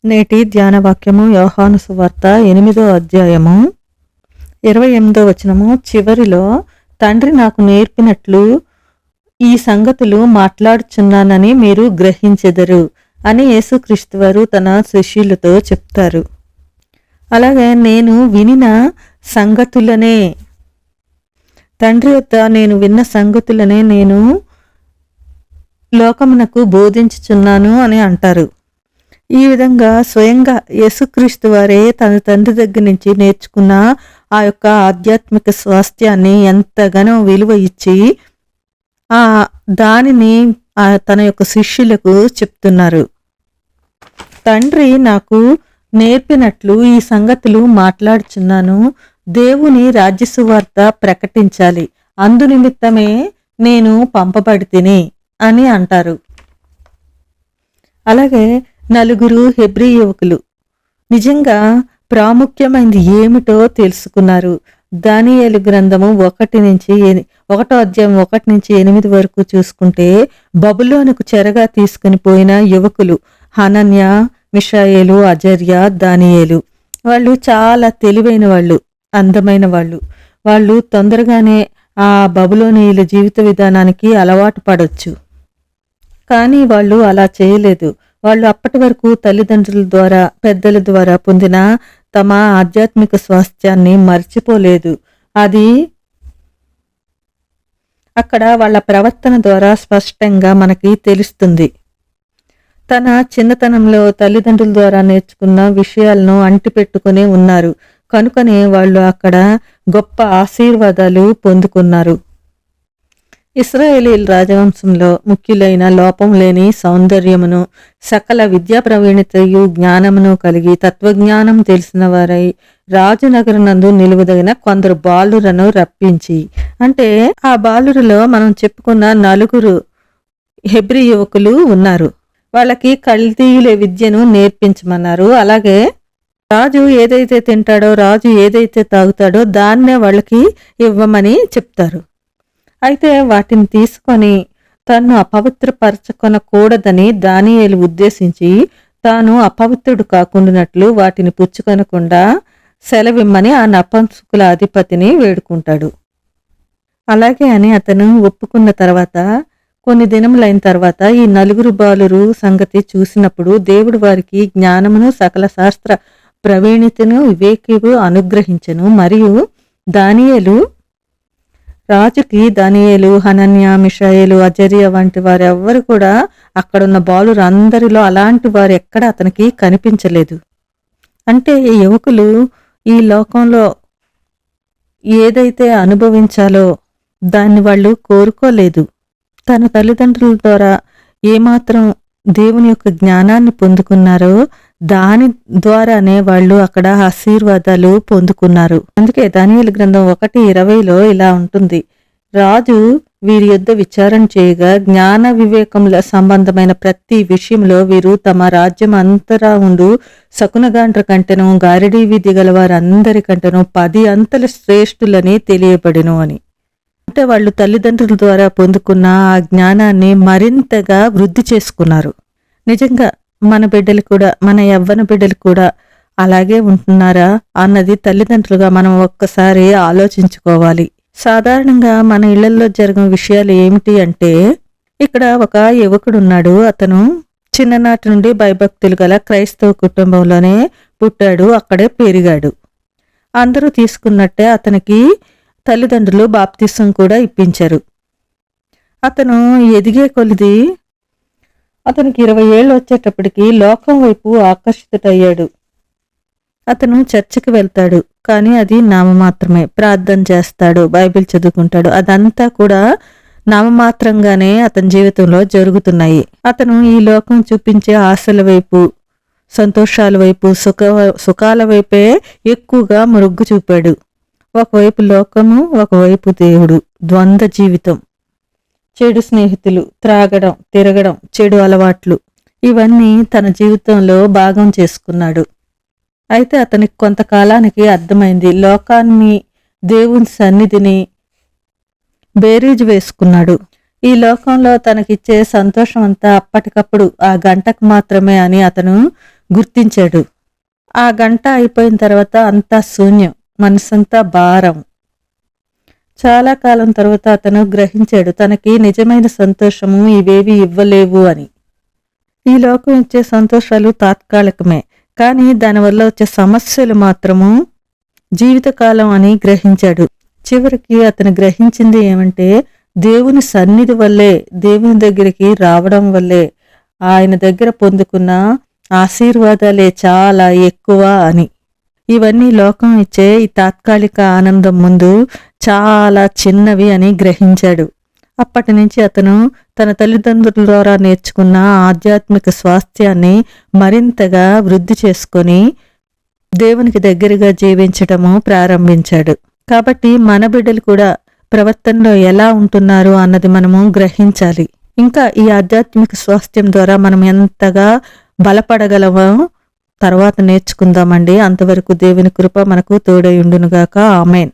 నేటి ధ్యాన వాక్యము యోహాను సువార్త 8వ అధ్యాయము 28వ వచనము. చివరిలో తండ్రి నాకు నేర్పినట్లు ఈ సంగతులు మాట్లాడుచున్నానని మీరు గ్రహించెదరు అని యేసుక్రీస్తు వారు తన శిష్యులతో చెప్తారు. అలాగే నేను వినిన సంగతులనే, తండ్రి వద్ద నేను విన్న సంగతులనే నేను లోకమునకు బోధించుచున్నాను అని అంటారు. ఈ విధంగా స్వయంగా యేసుక్రీస్తు వారే తన తండ్రి దగ్గర నుంచి నేర్చుకున్న ఆ యొక్క ఆధ్యాత్మిక స్వాస్థ్యాన్ని ఎంతగానో విలువ ఇచ్చి దానిని తన యొక్క శిష్యులకు చెప్తున్నారు. తండ్రి నాకు నేర్పినట్లు ఈ సంగతులు మాట్లాడుచున్నాను, దేవుని రాజ్య సువార్త ప్రకటించాలి, అందు నిమిత్తమే నేను పంపబడితిని అని అంటారు. అలాగే నలుగురు హెబ్రీ యువకులు నిజంగా ప్రాముఖ్యమైనది ఏమిటో తెలుసుకున్నారు. దానియేలు గ్రంథము 1 అధ్యాయం 1 నుంచి 8 వరకు చూసుకుంటే బబులోనుకు చెరగా తీసుకుని పోయిన యువకులు హనన్య, మిషాయేలు, అజర్య, దానియేలు. వాళ్ళు చాలా తెలివైన వాళ్ళు, అందమైన వాళ్ళు. వాళ్ళు తొందరగానే ఆ బబులోనీయుల జీవిత విధానానికి అలవాటు పడవచ్చు. కానీ వాళ్ళు అలా చేయలేదు. వాళ్ళు అప్పటి వరకు తల్లిదండ్రుల ద్వారా, పెద్దల ద్వారా పొందిన తమ ఆధ్యాత్మిక స్వాస్థ్యాన్ని మర్చిపోలేదు. అది అక్కడ వాళ్ళ ప్రవర్తన ద్వారా స్పష్టంగా మనకి తెలుస్తుంది. తన చిన్నతనంలో తల్లిదండ్రుల ద్వారా నేర్చుకున్న విషయాలను అంటిపెట్టుకునే ఉన్నారు. కనుకనే వాళ్ళు అక్కడ గొప్ప ఆశీర్వాదాలు పొందుకున్నారు. ఇశ్రాయేలీల రాజవంశంలో ముఖ్యులైన లోపం లేని సౌందర్యమును, సకల విద్యా ప్రవీణతయు జ్ఞానమును కలిగి తత్వజ్ఞానం తెలిసిన వారై రాజనగరనందు నిలువదగిన కొందరు బాలురను రప్పించి, అంటే ఆ బాలురులో మనం చెప్పుకున్న 4 హెబ్రీ యువకులు ఉన్నారు. వాళ్ళకి కల్దీయుల విద్యను నేర్పించమన్నారు. అలాగే రాజు ఏదైతే తింటాడో, రాజు ఏదైతే తాగుతాడో దాన్నే వాళ్ళకి ఇవ్వమని చెప్తారు. అయితే వాటిని తీసుకొని తను అపవిత్రపరచుకొనకూడదని దానియేలు ఉద్దేశించి తాను అపవిత్రుడు కాకుండానట్లు వాటిని పుచ్చుకొనకుండా సెలవిమ్మని ఆ నపుంసకుల అధిపతిని వేడుకుంటాడు. అలాగే అని అతను ఒప్పుకున్న తర్వాత కొన్ని దినములైన తర్వాత ఈ 4 బాలురు సంగతి చూసినప్పుడు దేవుడు వారికి జ్ఞానమును, సకల శాస్త్ర ప్రవీణితను, వివేకము అనుగ్రహించెను. మరియు దానియేలు, హనన్య, మిషాయేలు, అజర్య వంటి వారు ఎవ్వరు కూడా అక్కడున్న బాలురు అందరిలో అలాంటి వారు ఎక్కడ అతనికి కనిపించలేదు. అంటే ఈ యువకులు ఈ లోకంలో ఏదైతే అనుభవించాలో దాన్ని వాళ్ళు కోరుకోలేదు. తన తల్లిదండ్రుల ద్వారా ఏమాత్రం దేవుని యొక్క జ్ఞానాన్ని పొందుకున్నారో దాని ద్వారానే వాళ్ళు అక్కడ ఆశీర్వాదాలు పొందుకున్నారు. అందుకే దానియేలు గ్రంథం 1:20లో ఇలా ఉంటుంది: రాజు వీరి యొద్ద విచారణ చేయగా జ్ఞాన వివేకముల సంబంధమైన ప్రతి విషయంలో వీరు తమ రాజ్యం అంతరా ఉండు శకునగాండ్ర కంటెను, గారడీ విధి గల వారందరికంటెను 10 అంతల శ్రేష్ఠులని తెలియబడెను అని. అంటే వాళ్ళు తల్లిదండ్రుల ద్వారా పొందుకున్న ఆ జ్ఞానాన్ని మరింతగా వృద్ధి చేసుకున్నారు. నిజంగా మన బిడ్డలు కూడా, మన యవ్వన బిడ్డలు కూడా అలాగే ఉంటున్నారా అన్నది తల్లిదండ్రులుగా మనం ఒక్కసారి ఆలోచించుకోవాలి. సాధారణంగా మన ఇళ్లలో జరిగిన విషయాలు ఏమిటి అంటే, ఇక్కడ ఒక యువకుడున్నాడు. అతను చిన్ననాటి నుండి భయభక్తులు గల క్రైస్తవ కుటుంబంలోనే పుట్టాడు, అక్కడే పెరిగాడు. అందరూ తీసుకున్నట్టే అతనికి తల్లిదండ్రులు బాప్తిసం కూడా ఇప్పించారు. అతను ఎదిగే కొలిది అతనికి 20 ఏళ్ళు వచ్చేటప్పటికి లోకం వైపు ఆకర్షితుడయ్యాడు. అతను చర్చికి వెళ్తాడు, కానీ అది నామమాత్రమే. ప్రార్థన చేస్తాడు, బైబిల్ చదువుకుంటాడు, అదంతా కూడా నామమాత్రంగానే అతని జీవితంలో జరుగుతున్నాయి. అతను ఈ లోకం చూపించే ఆశల వైపు, సంతోషాల వైపు, సుఖాల వైపే ఎక్కువగా మొగ్గు చూపాడు. ఒకవైపు లోకము, ఒకవైపు దేవుడు. ద్వంద్వ జీవితం. చెడు స్నేహితులు, త్రాగడం, తిరగడం, చెడు అలవాట్లు, ఇవన్నీ తన జీవితంలో భాగం చేసుకున్నాడు. అయితే అతనికి కొంతకాలానికి అర్థమైంది, లోకాన్ని, దేవుని సన్నిధిని బేరీజు వేసుకున్నాడు. ఈ లోకంలో తనకిచ్చే సంతోషం అంతా అప్పటికప్పుడు ఆ గంటకు మాత్రమే అని అతను గుర్తించాడు. ఆ గంట అయిపోయిన తర్వాత అంతా శూన్యం, మనసంతా భారం. చాలా కాలం తర్వాత అతను గ్రహించాడు తనకి నిజమైన సంతోషము ఇవేవి ఇవ్వలేవు అని. ఈ లోకం ఇచ్చే సంతోషాలు తాత్కాలికమే, కానీ దానివల్ల వచ్చే సమస్యలు మాత్రము జీవితకాలం అని గ్రహించాడు. చివరికి అతను గ్రహించింది ఏమంటే, దేవుని సన్నిధి వల్లే, దేవుని దగ్గరికి రావడం వల్లే ఆయన దగ్గర పొందుకున్న ఆశీర్వాదాలే చాలా ఎక్కువ అని. ఇవన్నీ లోకం ఇచ్చే ఈ తాత్కాలిక ఆనందం ముందు చాలా చిన్నవి అని గ్రహించాడు. అప్పటి నుంచి అతను తన తల్లిదండ్రుల ద్వారా నేర్చుకున్న ఆధ్యాత్మిక స్వాస్థ్యాన్ని మరింతగా వృద్ధి చేసుకొని దేవునికి దగ్గరగా జీవించటము ప్రారంభించాడు. కాబట్టి మన బిడ్డలు కూడా ప్రవర్తనలో ఎలా ఉంటున్నారు అన్నది మనము గ్రహించాలి. ఇంకా ఈ ఆధ్యాత్మిక స్వాస్థ్యం ద్వారా మనం ఎంతగా బలపడగలమో తర్వాత నేర్చుకుందామండి. అంతవరకు దేవుని కృప మనకు తోడై ఉండునుగాక. ఆమేన్.